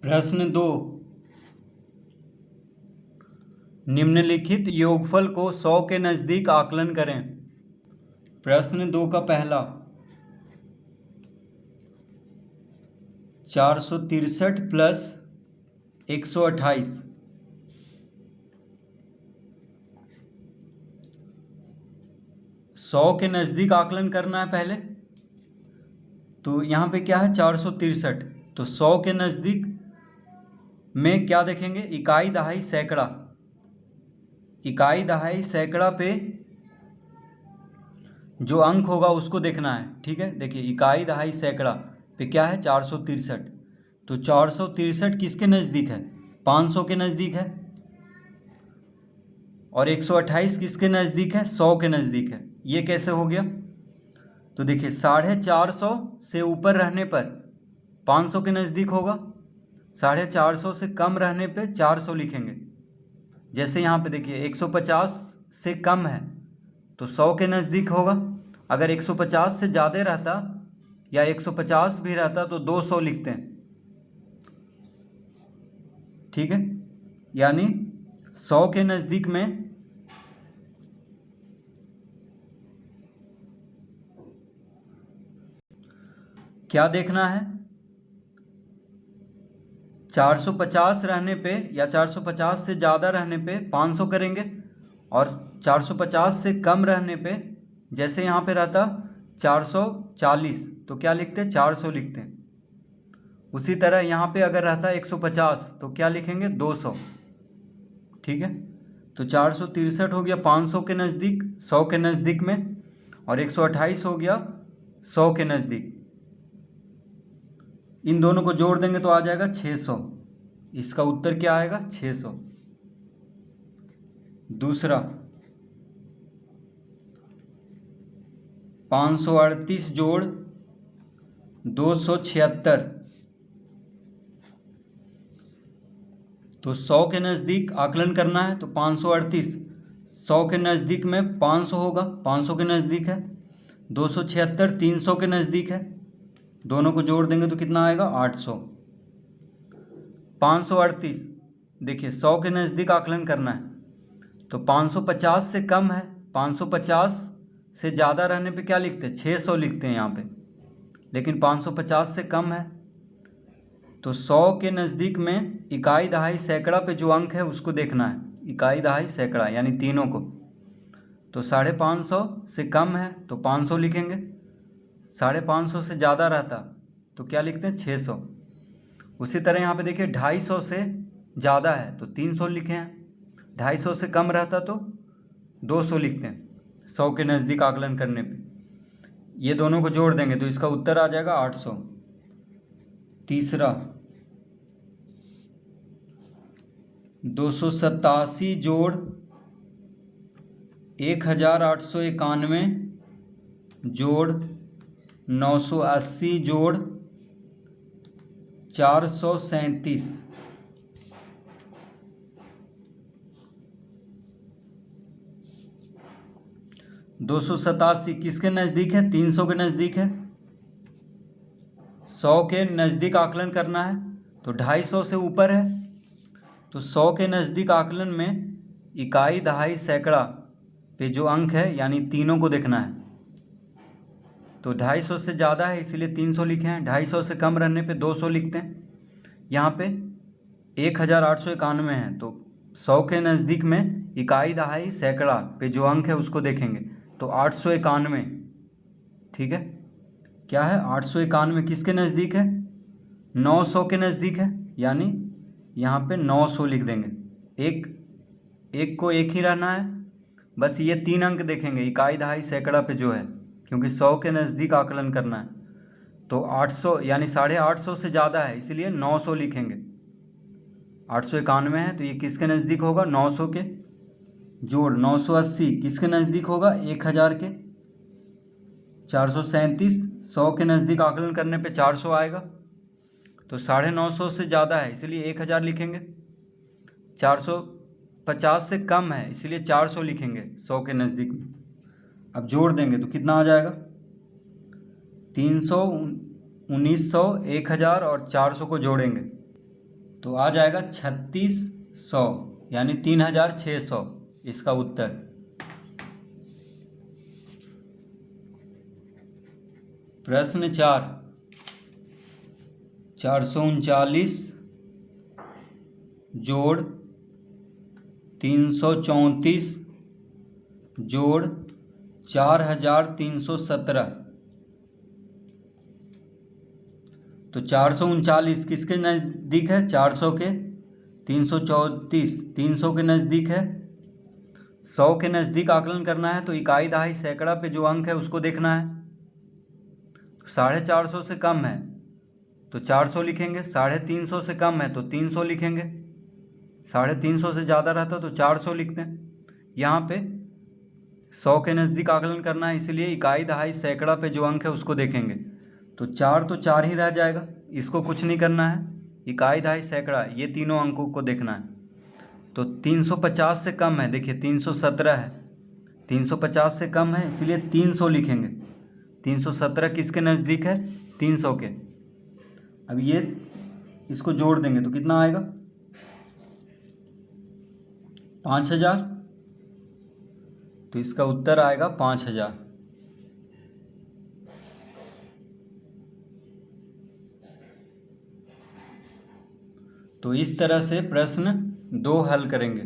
प्रश्न 2, निम्नलिखित योगफल को 100 के नज़दीक आकलन करें। प्रश्न 2 का पहला 463 प्लस 128, 100 के नज़दीक आकलन करना है पहले। तो यहाँ पे क्या है 463, तो 100 के नज़दीक में क्या देखेंगे, इकाई दहाई सैकड़ा। इकाई दहाई सैकड़ा पे जो अंक होगा उसको देखना है। ठीक है, देखिए इकाई दहाई सैकड़ा पे क्या है 463, तो 463 किसके नज़दीक है, 500 के नज़दीक है। और 128 किसके नज़दीक है, 100 के नज़दीक है। ये कैसे हो गया, तो देखिए 450 से ऊपर रहने पर 500 के नज़दीक होगा, 450 से कम रहने पे 400 लिखेंगे। जैसे यहाँ पे देखिए 150 से कम है तो 100 के नज़दीक होगा। अगर 150 से ज़्यादा रहता या 150 भी रहता तो 200 लिखते हैं। ठीक है, यानी 100 के नज़दीक में क्या देखना है, 450 रहने पे या 450 से ज़्यादा रहने पे 500 करेंगे, और 450 से कम रहने पे जैसे यहाँ पे रहता 440 तो क्या लिखते हैं, 400 लिखते हैं। उसी तरह यहाँ पे अगर रहता 150 तो क्या लिखेंगे, 200। ठीक है, तो 463 हो गया 500 के नज़दीक, 100 के नज़दीक में, और 128 हो गया 100 के नज़दीक। इन दोनों को जोड़ देंगे तो आ जाएगा 600। इसका उत्तर क्या आएगा, 600। दूसरा 538 जोड़ 276, तो 100 के नज़दीक आकलन करना है। तो 538 100 के नज़दीक में 500 होगा, 500 के नज़दीक है। 276 300 के नज़दीक है, दोनों को जोड़ देंगे तो कितना आएगा, 800। 538 देखिए 100 के नज़दीक आकलन करना है, तो 550 से कम है, 550 से ज़्यादा रहने पे क्या लिखते हैं, 600 लिखते हैं यहाँ पे, लेकिन 550 से कम है। तो 100 के नज़दीक में इकाई दहाई सैकड़ा पे जो अंक है उसको देखना है, इकाई दहाई सैकड़ा यानी तीनों को। तो 550 से कम है तो 500 लिखेंगे, 550 से ज़्यादा रहता तो क्या लिखते हैं, 600। उसी तरह यहाँ पे देखिए 250 से ज़्यादा है तो 300 लिखे हैं, 250 से कम रहता तो 200 लिखते हैं 100 के नज़दीक आकलन करने पे। ये दोनों को जोड़ देंगे तो इसका उत्तर आ जाएगा 800। तीसरा 287 जोड़ 1891 जोड़ 980 जोड़ 437, 287 किसके नज़दीक है, 300 के नज़दीक है। 100 के नज़दीक आकलन करना है तो 250 से ऊपर है, तो 100 के नज़दीक आकलन में इकाई दहाई सैकड़ा पे जो अंक है यानी तीनों को देखना है। तो 250 से ज़्यादा है इसलिए 300 लिखे हैं, 250 से कम रहने पे 200 लिखते हैं। यहाँ पे 1891 है तो 100 के नज़दीक में इकाई दहाई सैकड़ा पे जो अंक है उसको देखेंगे, तो 891। ठीक है, क्या है, 891 किसके नज़दीक है, 900 के नज़दीक है, यानी यहाँ पे 900 लिख देंगे। एक को एक ही रहना है, बस ये 3 अंक देखेंगे इकाई दहाई सैकड़ा पे जो है, क्योंकि 100 के नज़दीक आकलन करना है। तो 800 यानी 850 से ज़्यादा है इसलिए 900 लिखेंगे। 891 है तो ये किसके नज़दीक होगा, 900 के। जोड़ 980 किसके नज़दीक होगा, 1000 के। 437 100 के नज़दीक आकलन करने पे 400 आएगा, तो 950 से ज़्यादा है इसलिए 1000 लिखेंगे। 450 से कम है इसलिए 400 लिखेंगे 100 के नज़दीक में। अब जोड़ देंगे तो कितना आ जाएगा, 300 1900 1000 और 400 को जोड़ेंगे तो आ जाएगा 3600 यानी 3600 इसका उत्तर। प्रश्न 4, 439 जोड़ 334 जोड़ 4317। तो 439 किसके नज़दीक है? 400 के। 334 300 के नज़दीक है। 100 के नज़दीक आकलन करना है तो इकाई दहाई सैकड़ा पे जो अंक है उसको देखना है। 450 से कम है तो 400 लिखेंगे, 350 से कम है तो 300 लिखेंगे, 350 से ज़्यादा रहता तो 400 लिखते हैं। यहाँ पे 100 के नज़दीक आकलन करना है, इसलिए इकाई दहाई सैकड़ा पे जो अंक है उसको देखेंगे। तो 4 ही रह जाएगा, इसको कुछ नहीं करना है। इकाई दहाई सैकड़ा ये तीनों अंकों को देखना है। तो 350 से कम है, देखिए 317 है, 350 से कम है इसलिए 300 लिखेंगे। 317 किसके नज़दीक है? 300 के। अब ये इसको जोड़ देंगे तो कितना आएगा? 5000। तो इसका उत्तर आएगा 5000। तो इस तरह से प्रश्न 2 हल करेंगे।